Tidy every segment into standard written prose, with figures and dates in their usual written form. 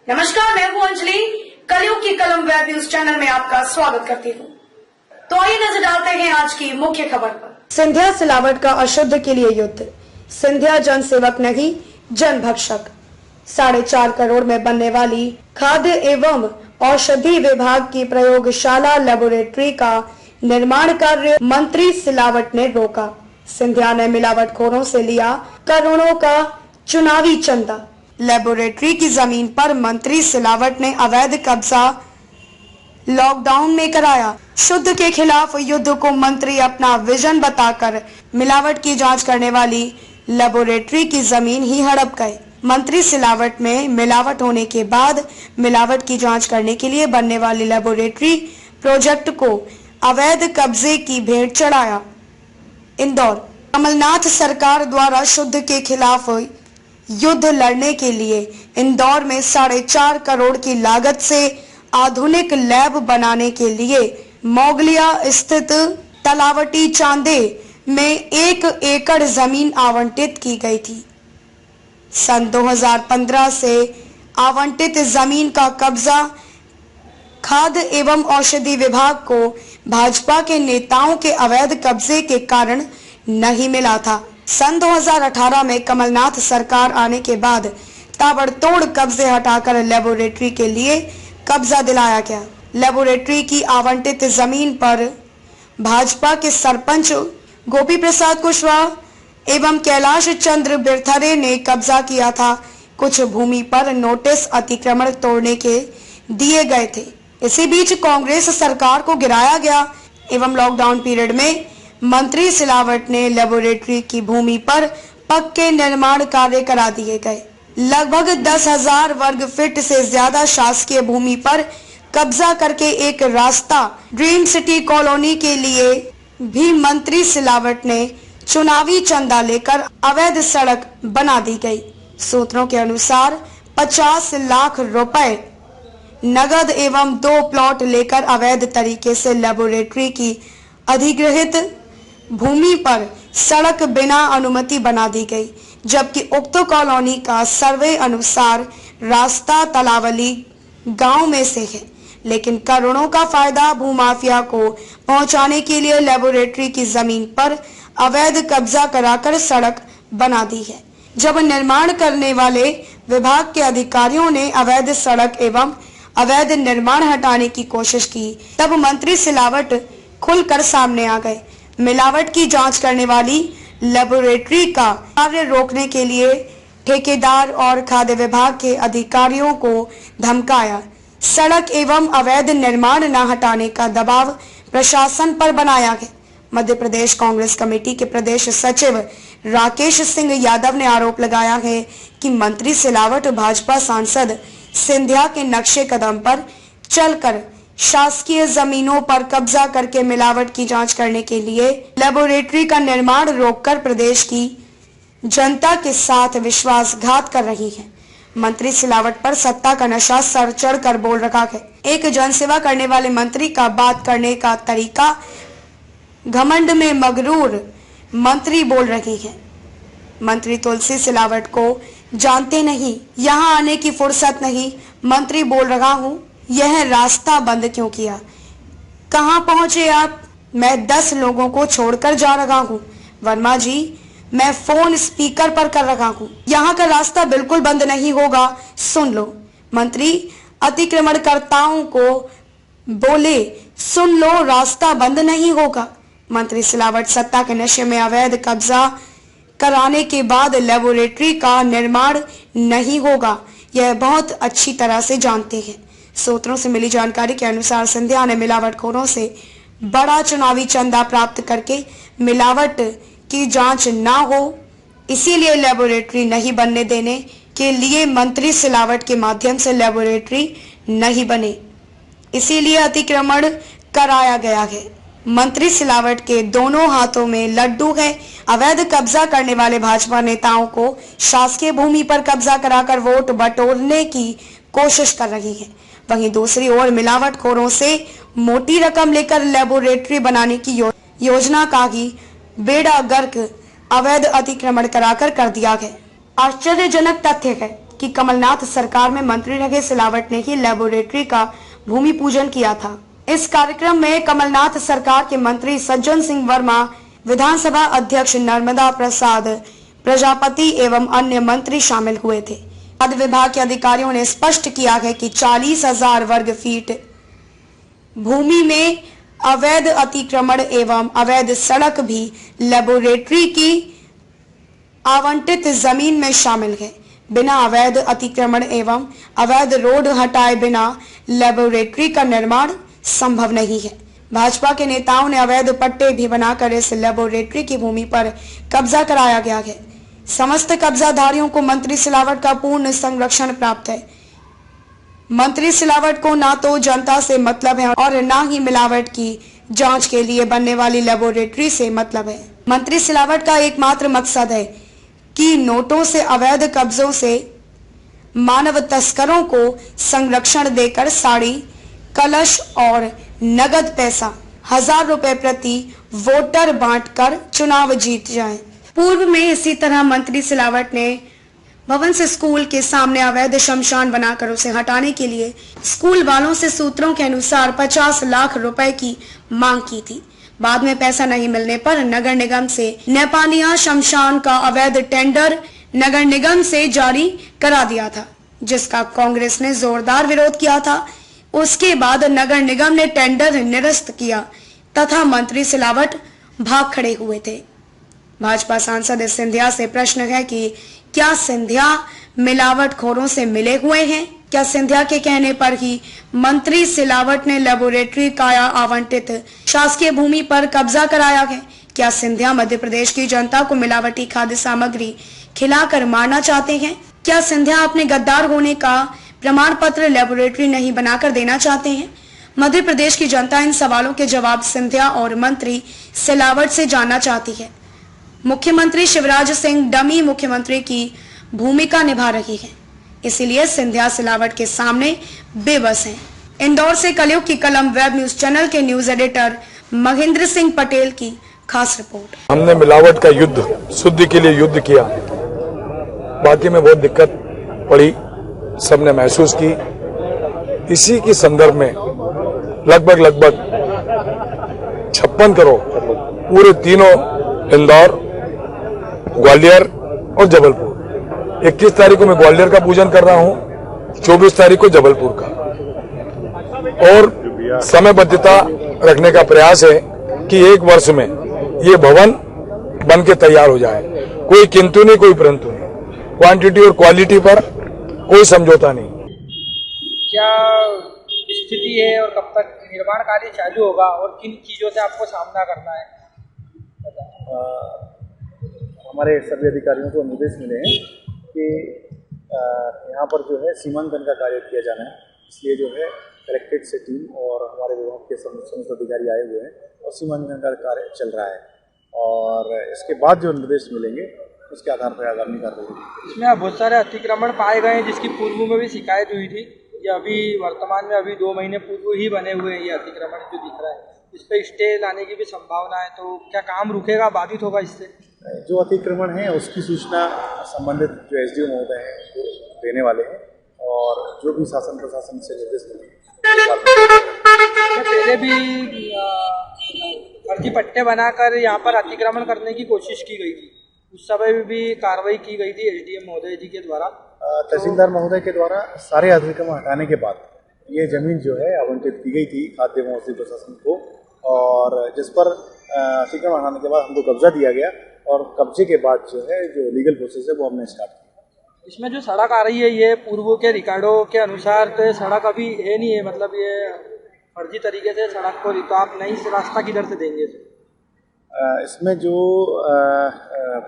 नमस्कार, मैं हूं अंजलि। कलयुग की कलम वेब न्यूज चैनल में आपका स्वागत करती हूं। तो आइए नजर डालते हैं आज की मुख्य खबर पर। सिंधिया सिलावट का अशुद्ध के लिए युद्ध। सिंधिया जन सेवक नहीं, जन भक्षक। 4.5 करोड़ में बनने वाली खाद्य एवं औषधि विभाग की प्रयोगशाला लेबोरेटरी का निर्माण कार्य मंत्री सिलावट ने रोका। सिंधिया ने मिलावटखोरों से लिया करोड़ों का चुनावी चंदा। लेबोरेटरी की जमीन पर मंत्री सिलावट ने अवैध कब्जा लॉकडाउन में कराया। शुद्ध के खिलाफ युद्ध को मंत्री अपना विजन बताकर मिलावट की जांच करने वाली लेबोरेटरी की जमीन ही हड़प गए। मंत्री सिलावट में मिलावट होने के बाद मिलावट की जांच करने के लिए बनने वाली लेबोरेटरी प्रोजेक्ट को अवैध कब्जे की भेंट चढ़ाया। इंदौर। कमलनाथ सरकार द्वारा शुद्ध के खिलाफ युद्ध लड़ने के लिए इंदौर में 4.5 करोड़ की लागत से आधुनिक लैब बनाने के लिए मोगलिया स्थित तलावटी चांदे में 1 एकड़ जमीन आवंटित की गई थी। सन 2015 से आवंटित जमीन का कब्जा खाद्य एवं औषधि विभाग को भाजपा के नेताओं के अवैध कब्जे के कारण नहीं मिला था। सन 2018 में कमलनाथ सरकार आने के बाद ताबड़तोड़ कब्जे हटाकर लेबोरेटरी के लिए कब्जा दिलाया गया। लेबोरेटरी की आवंटित जमीन पर भाजपा के सरपंच गोपी प्रसाद कुशवाहा एवं कैलाश चंद्र बिरथरे ने कब्जा किया था। कुछ भूमि पर नोटिस अतिक्रमण तोड़ने के दिए गए थे। इसी बीच कांग्रेस सरकार को गिराया गया एवं लॉकडाउन पीरियड में मंत्री सिलावट ने लेबोरेटरी की भूमि पर पक्के निर्माण कार्य करा दिए गए। लगभग 10,000 वर्ग फीट से ज्यादा शासकीय भूमि पर कब्जा करके एक रास्ता ड्रीम सिटी कॉलोनी के लिए भी मंत्री सिलावट ने चुनावी चंदा लेकर अवैध सड़क बना दी गई। सूत्रों के अनुसार 50 लाख रुपए नगद एवं 2 प्लॉट लेकर अवैध तरीके से लेबोरेटरी की अधिग्रहित भूमि पर सड़क बिना अनुमति बना दी गई, जबकि उक्त कॉलोनी का सर्वे अनुसार रास्ता तलावली गांव में से है, लेकिन करोड़ों का फायदा भूमाफिया को पहुंचाने के लिए लेबोरेटरी की जमीन पर अवैध कब्जा कराकर सड़क बना दी है। जब निर्माण करने वाले विभाग के अधिकारियों ने अवैध सड़क एवं अवैध निर्माण हटाने की कोशिश की, तब मंत्री सिलावट खुलकर सामने आ गए। मिलावट की जांच करने वाली लेबोरेटरी का कार्य रोकने के लिए ठेकेदार और खाद्य विभाग के अधिकारियों को धमकाया। सड़क एवं अवैध निर्माण न हटाने का दबाव प्रशासन पर बनाया गया। मध्य प्रदेश कांग्रेस कमेटी के प्रदेश सचिव राकेश सिंह यादव ने आरोप लगाया है कि मंत्री सिलावट भाजपा सांसद सिंधिया के नक्शे कदम पर चलकर शासकीय जमीनों पर कब्जा करके मिलावट की जांच करने के लिए लेबोरेटरी का निर्माण रोककर प्रदेश की जनता के साथ विश्वासघात कर रही है। मंत्री सिलावट पर सत्ता का नशा सर चढ़ कर बोल रखा है। एक जनसेवा करने वाले मंत्री का बात करने का तरीका घमंड में मगरूर मंत्री बोल रही है। मंत्री तुलसी सिलावट को जानते नहीं, यहाँ आने की फुर्सत नहीं। मंत्री बोल रहा हूँ, यह रास्ता बंद क्यों किया? कहाँ पहुंचे आप? मैं 10 लोगों को छोड़कर जा रहा हूँ। वर्मा जी, मैं फोन स्पीकर पर कर रहा हूँ। यहाँ का रास्ता बिल्कुल बंद नहीं होगा, सुन लो। मंत्री अतिक्रमणकर्ताओं को बोले, सुन लो, रास्ता बंद नहीं होगा। मंत्री सिलावट सत्ता के नशे में अवैध कब्जा कराने के बाद लेबोरेटरी का निर्माण नहीं होगा, यह बहुत अच्छी तरह से जानते हैं। सूत्रों से मिली जानकारी के अनुसार सिंधिया ने मिलावटखोरों से बड़ा चुनावी चंदा प्राप्त करके मिलावट की जांच न हो, इसीलिए लेबोरेटरी नहीं बनने देने के लिए मंत्री सिलावट के माध्यम से लेबोरेटरी नहीं बने, इसीलिए अतिक्रमण कराया गया है। मंत्री सिलावट के दोनों हाथों में लड्डू है। अवैध कब्जा करने वाले भाजपा नेताओं को शासकीय भूमि पर कब्जा कराकर वोट बटोरने की कोशिश कर रही है। वहीं दूसरी ओर मिलावटखोरों से मोटी रकम लेकर लेबोरेटरी बनाने की योजना का ही बेड़ा गर्क अवैध अतिक्रमण कराकर कर दिया है। आश्चर्यजनक तथ्य है कि कमलनाथ सरकार में मंत्री रहे सिलावट ने ही लेबोरेटरी का भूमि पूजन किया था। इस कार्यक्रम में कमलनाथ सरकार के मंत्री सज्जन सिंह वर्मा, विधानसभा अध्यक्ष नर्मदा प्रसाद प्रजापति एवं अन्य मंत्री शामिल हुए थे। खाद्य विभाग के अधिकारियों ने स्पष्ट किया है कि 40,000 वर्ग फीट भूमि में अवैध अतिक्रमण एवं अवैध सड़क भी लेबोरेटरी की आवंटित जमीन में शामिल है। बिना अवैध अतिक्रमण एवं अवैध रोड हटाए बिना लेबोरेटरी का निर्माण संभव नहीं है। भाजपा के नेताओं ने अवैध पट्टे भी बनाकर इस लेबोरेटरी की भूमि पर कब्जा कराया गया है। समस्त कब्जाधारियों को मंत्री सिलावट का पूर्ण संरक्षण प्राप्त है। मंत्री सिलावट को ना तो जनता से मतलब है और ना ही मिलावट की जांच के लिए बनने वाली लेबोरेटरी से मतलब है। मंत्री सिलावट का एकमात्र मकसद है कि नोटों से, अवैध कब्जों से मानव तस्करों को संरक्षण देकर साड़ी, कलश और नगद पैसा 1000 रुपए प्रति वोटर बांटकर चुनाव जीत जाएं। पूर्व में इसी तरह मंत्री सिलावट ने भवन से स्कूल के सामने अवैध शमशान बनाकर उसे हटाने के लिए स्कूल वालों से सूत्रों के अनुसार 50 लाख रुपए की मांग की थी। बाद में पैसा नहीं मिलने पर नगर निगम से नेपालिया शमशान का अवैध टेंडर नगर निगम से जारी करा दिया था, जिसका कांग्रेस ने जोरदार विरोध किया था। उसके बाद नगर निगम ने टेंडर निरस्त किया तथा मंत्री सिलावट भाग खड़े हुए थे। भाजपा सांसद सिंधिया से प्रश्न है कि क्या सिंधिया मिलावटखोरों से मिले हुए हैं? क्या सिंधिया के कहने पर ही मंत्री सिलावट ने लेबोरेटरी का आवंटित शासकीय भूमि पर कब्जा कराया है? क्या सिंधिया मध्य प्रदेश की जनता को मिलावटी खाद्य सामग्री खिलाकर मारना चाहते हैं? क्या सिंधिया अपने गद्दार होने का प्रमाण पत्र लेबोरेटरी नहीं बनाकर देना चाहते हैं? मध्य प्रदेश की जनता इन सवालों के जवाब सिंधिया और मंत्री सिलावट से जानना चाहती है। मुख्यमंत्री शिवराज सिंह डमी मुख्यमंत्री की भूमिका निभा रही है, इसीलिए सिंधिया सिलावट के सामने बेबस हैं। इंदौर से कलयुग की कलम वेब न्यूज चैनल के न्यूज एडिटर महेंद्र सिंह पटेल की खास रिपोर्ट। हमने मिलावट का युद्ध, शुद्धि के लिए युद्ध किया। बाकी में बहुत दिक्कत पड़ी, सबने महसूस की। इसी के संदर्भ में लगभग 56 करोड़ पूरे तीनों इंदौर, ग्वालियर और जबलपुर। 21 तारीख को मैं ग्वालियर का पूजन कर रहा हूं, 24 तारीख को जबलपुर का, और समयबद्धता रखने का प्रयास है कि 1 वर्ष में ये भवन बन के तैयार हो जाए। कोई किंतु नहीं, कोई परंतु नहीं। क्वांटिटी और क्वालिटी पर कोई समझौता नहीं। क्या स्थिति है और कब तक निर्माण कार्य चालू होगा और किन चीजों से आपको सामना करना है? हमारे सभी अधिकारियों को निर्देश मिले हैं कि यहाँ पर जो है सीमांकन का कार्य किया जाना है। इसलिए जो है कलेक्ट्रेट से टीम और हमारे विभाग के समस्त अधिकारी आए हुए हैं और सीमांकन का कार्य चल रहा है, और इसके बाद जो निर्देश मिलेंगे उसके आधार पर आगामी कार्रवाई होगी। इसमें बहुत सारे अतिक्रमण पाए गए हैं, जिसकी पूर्व में भी शिकायत हुई थी। ये अभी वर्तमान में अभी 2 महीने पूर्व ही बने हुए हैं ये अतिक्रमण जो दिख रहा है। इस पर स्टे लाने की भी संभावना है, तो क्या काम रुकेगा, बाधित होगा इससे? जो अतिक्रमण है उसकी सूचना संबंधित जो एसडीओ महोदय हैं वो देने वाले हैं, और जो भी शासन प्रशासन से निर्देश मिलेंगे। पहले भी फर्जी पट्टे बनाकर यहाँ पर अतिक्रमण करने की कोशिश की गई थी, उस समय भी कार्रवाई की गई थी एसडीएम महोदय जी के द्वारा, तहसीलदार महोदय के द्वारा। सारे अतिक्रमण हटाने के बाद ये जमीन जो है आवंटित की गई थी खाद्य एवं औषधि प्रशासन को, और जिस पर अतिक्रमण हटाने के बाद हमको कब्जा दिया गया, और कब्जे के बाद जो है जो लीगल प्रोसेस है वो हमने स्टार्ट किया। इसमें जो सड़क आ रही है ये पूर्व के रिकॉर्डों के अनुसार तो सड़क अभी है नहीं है, मतलब ये फर्जी तरीके से सड़क को, तो आप नई रास्ता किधर से देंगे? इसमें जो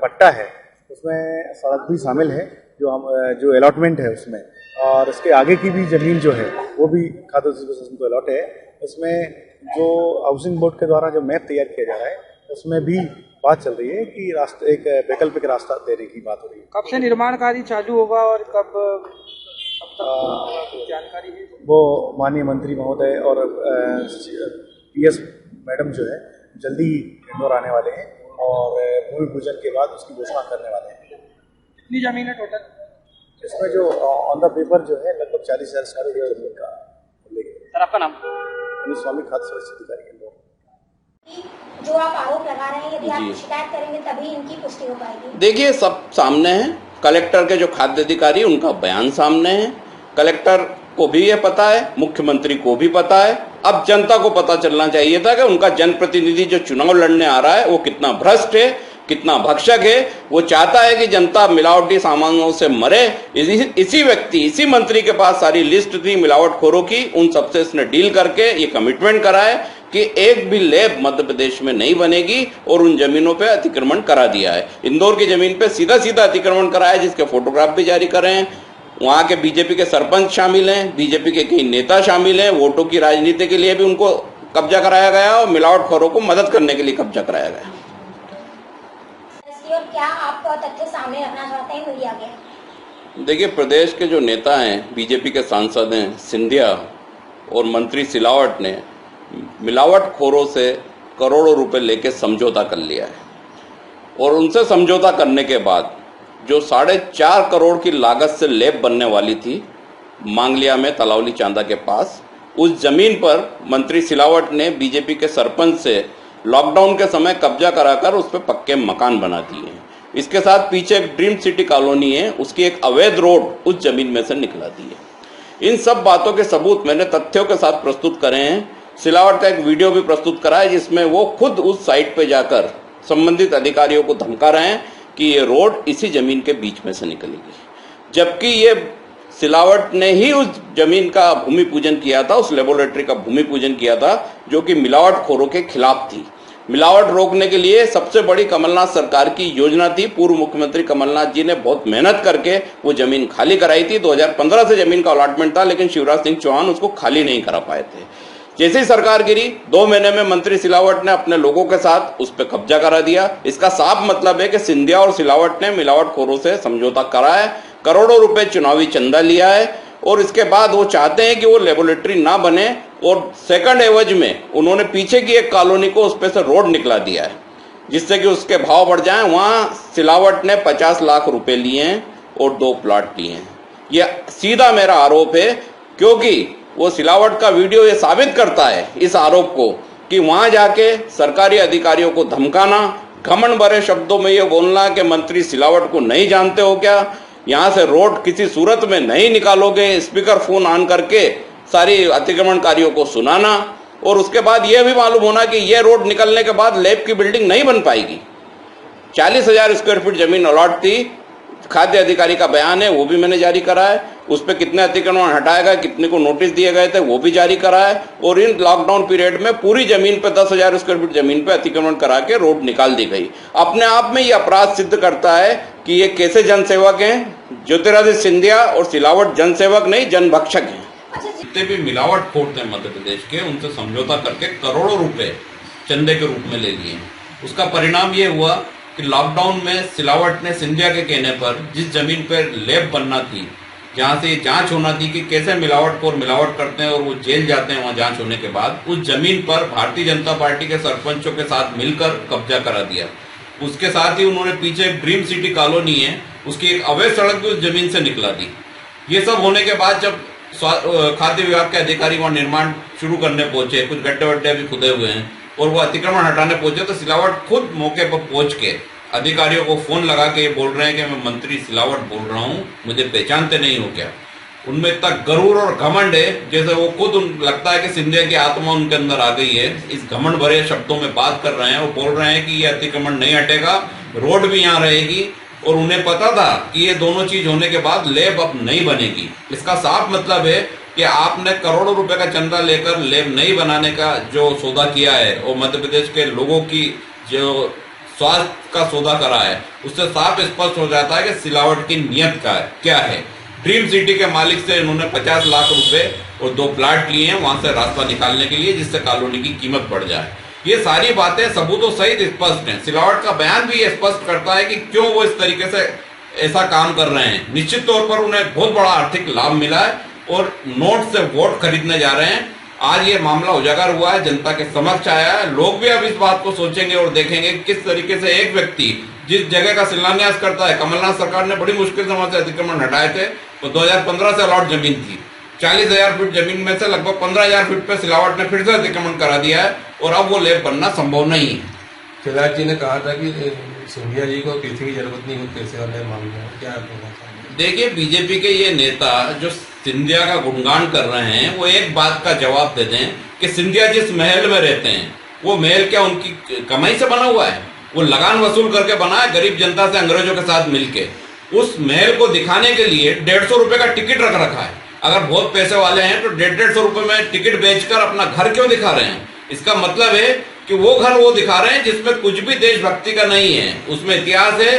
पट्टा है उसमें सड़क भी शामिल है, जो अलॉटमेंट है उसमें, और इसके आगे की भी जमीन जो है वो भी खाद्य प्रशासन को अलॉट है। इसमें जो हाउसिंग बोर्ड के द्वारा जो मैप तैयार किया जा रहा है उसमें भी बात चल रही है कि रास्ता, एक वैकल्पिक रास्ता देने की बात हो रही है। कब से निर्माण कार्य चालू होगा और कब तक जानकारी है? वो माननीय मंत्री महोदय और पीएस मैडम जो है जल्दी ही इंदौर आने वाले हैं, और भूमि पूजन के बाद उसकी घोषणा करने वाले हैं। कितनी जमीन है टोटल? इसमें जो ऑन द पेपर जो है लगभग 40,000 स्क्वायर फीट का लेंगे। सर आपका नाम? स्वामी खाद्य सुरक्षा अधिकारी इंदौर। जो आप आरोप लगा रहे हैं, यदि आप शिकायत करेंगे तभी इनकी पुष्टि हो पाएगी। देखिए, सब सामने है। कलेक्टर के जो खाद्य अधिकारी उनका बयान सामने है, कलेक्टर को भी ये पता है, मुख्यमंत्री को भी पता है। अब जनता को पता चलना चाहिए था कि उनका जनप्रतिनिधि जो चुनाव लड़ने आ रहा है वो कितना भ्रष्ट है, कितना भक्षक है। वो चाहता है कि जनता मिलावटी सामानों से मरे। इसी व्यक्ति, इसी मंत्री के पास सारी लिस्ट थी मिलावटखोरों की, उन सबसे इसने डील करके ये कमिटमेंट करा है कि एक भी लैब मध्य प्रदेश में नहीं बनेगी और उन जमीनों पे अतिक्रमण करा दिया है। इंदौर की जमीन पे सीधा सीधा अतिक्रमण करा है, जिसके फोटोग्राफ भी जारी कर रहे हैं। वहां के बीजेपी के सरपंच शामिल हैं, बीजेपी के कई नेता शामिल हैं। वोटों की राजनीति के लिए भी उनको कब्जा कराया गया और मिलावटखोरों को मदद करने के लिए कब्जा कराया गया। और क्या आप तथ्य सामने रखना चाहते हैं मीडिया के? देखिए, प्रदेश के जो नेता हैं, बीजेपी के सांसद हैं सिंधिया और मंत्री सिलावट ने मिलावटखोरों से करोड़ों रुपए लेके समझौता कर लिया है और उनसे समझौता करने के बाद जो 4.5 करोड़ की लागत से लैब बनने वाली थी मांगलिया में तलावली चांदा के पास, उस जमीन पर मंत्री सिलावट ने बीजेपी के सरपंच से लॉकडाउन के समय कब्जा कराकर उस पर पक्के मकान बना दिए हैं। इसके साथ पीछे एक ड्रीम सिटी कॉलोनी है, उसकी एक अवैध रोड उस जमीन में से निकला दी है। इन सब बातों के सबूत मैंने तथ्यों के साथ प्रस्तुत करे हैं। सिलावट का एक वीडियो भी प्रस्तुत करा है जिसमें वो खुद उस साइट पे जाकर संबंधित अधिकारियों को धमका रहे हैं कि ये रोड इसी जमीन के बीच में से निकलेगी, जबकि ये सिलावट ने ही उस जमीन का भूमि पूजन किया था, उस लेबोरेटरी का भूमि पूजन किया था जो कि मिलावटखोरों के खिलाफ थी। मिलावट रोकने के लिए सबसे बड़ी कमलनाथ सरकार की योजना थी। पूर्व मुख्यमंत्री कमलनाथ जी ने बहुत मेहनत करके वो जमीन खाली कराई थी। 2015 से जमीन का अलॉटमेंट था, लेकिन शिवराज सिंह चौहान उसको खाली नहीं करा पाए थे। जैसे ही सरकार गिरी, 2 महीने में मंत्री सिलावट ने अपने लोगों के साथ उस पर कब्जा करा दिया। इसका साफ मतलब है कि सिंधिया और सिलावट ने मिलावटखोरों से समझौता करा है, करोड़ों रुपए चुनावी चंदा लिया है और इसके बाद वो चाहते हैं कि वो लेबोरेटरी ना बने और सेकंड एवज में उन्होंने पीछे की एक कॉलोनी को उस पे से रोड निकला दिया है जिससे कि उसके भाव बढ़ जाएं। वहां सिलावट ने 50 लाख रुपए लिए हैं और 2 प्लॉट लिए हैं। यह सीधा मेरा आरोप है, क्योंकि वो सिलावट का वीडियो ये साबित करता है इस आरोप को कि वहां जाके सरकारी अधिकारियों को धमकाना, घमंड भरे शब्दों में ये बोलना कि मंत्री सिलावट को नहीं जानते हो क्या, यहाँ से रोड किसी सूरत में नहीं निकालोगे, स्पीकर फोन ऑन करके सारी अतिक्रमणकारियों को सुनाना और उसके बाद यह भी मालूम होना कि यह रोड निकलने के बाद लैब की बिल्डिंग नहीं बन पाएगी। 40,000 स्क्वायर फीट जमीन अलॉट थी। खाद्य अधिकारी का बयान है, वो भी मैंने जारी करा है। उस पर कितने अतिक्रमण हटाए गए, कितने को नोटिस दिए गए थे, वो भी जारी करा है। और इन लॉकडाउन पीरियड में पूरी जमीन पे 10,000 स्क्वायर फीट जमीन पे अतिक्रमण करा के रोड निकाल दी गई। अपने आप में ये अपराध सिद्ध करता है कि ये कैसे जनसेवक हैं। ज्योतिरादित्य सिंधिया और सिलावट जनसेवक नहीं, जनभक्षक हैं। जितने भी मिलावटखोर थे मध्य प्रदेश के, उनसे समझौता करके करोड़ों रुपए चंदे के रूप में ले लिए। उसका परिणाम ये हुआ कि लॉकडाउन में सिलावट ने सिंधिया के कहने पर जिस जमीन पर लैब बनना थी, जहां से जांच होना थी कि कैसे मिलावटखोर मिलावट करते हैं और वो जेल जाते हैं वहां जांच होने के बाद, उस जमीन पर भारतीय जनता पार्टी के सरपंचों के साथ मिलकर कब्जा करा दिया। उसके साथ ही उन्होंने पीछे एक ड्रीम सिटी कॉलोनी है, उसकी एक अवैध सड़क भी उस जमीन से निकला दी। ये सब होने के बाद जब खाद्य विभाग के अधिकारी वहां निर्माण शुरू करने पहुंचे, कुछ गड्ढे वड्ढे भी खुदे हुए हैं और वो अतिक्रमण हटाने पहुंचे, तो सिलावट खुद मौके पर पहुंच के अधिकारियों को फोन लगा के ये बोल रहे हैं कि मैं मंत्री सिलावट बोल रहा हूं, मुझे पहचानते नहीं हो क्या। उनमें इतना गरूर और घमंड है जैसे वो खुद लगता है कि सिंधिया की आत्मा उनके अंदर आ गई है। इस घमंड भरे शब्दों में बात कर रहे हैं, वो बोल रहे हैं कि ये अतिक्रमण नहीं हटेगा, रोड भी यहाँ रहेगी। और उन्हें पता था कि ये दोनों चीज होने के बाद लैब अब नहीं बनेगी। इसका साफ मतलब है कि आपने करोड़ों रुपए का चंदा लेकर लैब नहीं बनाने का जो सौदा किया है और मध्य प्रदेश के लोगों की जो स्वास्थ्य का सौदा करा है, उससे साफ स्पष्ट हो जाता है कि सिलावट की नियत क्या है। ड्रीम सिटी के मालिक से इन्होंने 50 लाख रुपए और 2 प्लाट लिए हैं वहां से रास्ता निकालने के लिए, जिससे कॉलोनी की कीमत बढ़ जाए। ये सारी बातें सबूतों सहित स्पष्ट हैं। सिलावट का बयान भी ये स्पष्ट करता है कि क्यों वो इस तरीके से ऐसा काम कर रहे हैं। निश्चित तौर पर उन्हें बहुत बड़ा आर्थिक लाभ मिला है और नोट से वोट खरीदने जा रहे हैं आज ये मामला उजागर हुआ है, जनता के समक्ष आया है। लोग भी अब इस बात को सोचेंगे और देखेंगे किस तरीके से एक व्यक्ति जिस जगह का शिलान्यास करता है, कमलनाथ सरकार ने बड़ी मुश्किल से वहां से अतिक्रमण हटाए थे, तो 2015 से अलॉट जमीन थी। 40,000 फीट जमीन में से लगभग 15,000 फीट पे सिलावट ने फिर से अतिक्रमण करा दिया है और अब वो लेब बनना संभव नहीं है। खिलाड़ जी ने कहा था कि सिंधिया जी को किसी की जरूरत नहीं होती पैसे वाले मामले में, क्या कहना चाहिए? देखिए, बीजेपी के ये नेता जो सिंधिया का गुणगान कर रहे हैं, वो एक बात का जवाब दे दें कि सिंधिया जिस महल में रहते हैं वो महल क्या उनकी कमाई से बना हुआ है? वो लगान वसूल करके बना है गरीब जनता से अंग्रेजों के साथ मिलके। उस महल को दिखाने के लिए 150 रुपए का टिकट रख रखा है। अगर बहुत पैसे वाले हैं तो 150 रुपए में टिकट बेचकर अपना घर क्यों दिखा रहे हैं? इसका मतलब है कि वो घर वो दिखा रहे हैं जिसमें कुछ भी देशभक्ति का नहीं है। उसमें इतिहास है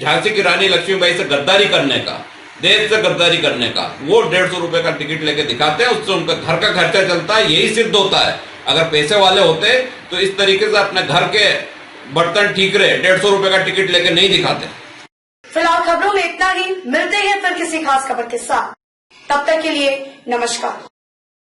झांसी की रानी लक्ष्मीबाई से गद्दारी करने का, देश से गद्दारी करने का। वो 150 रुपए का टिकट लेके दिखाते हैं, उससे उनका घर का खर्चा चलता है। यही सिद्ध होता है। अगर पैसे वाले होते तो इस तरीके से अपने घर के बर्तन ठीक रहे 150 रुपए का टिकट लेके नहीं दिखाते। फिलहाल खबरों में इतना ही। मिलते हैं फिर किसी खास खबर के साथ। तब तक के लिए नमस्कार।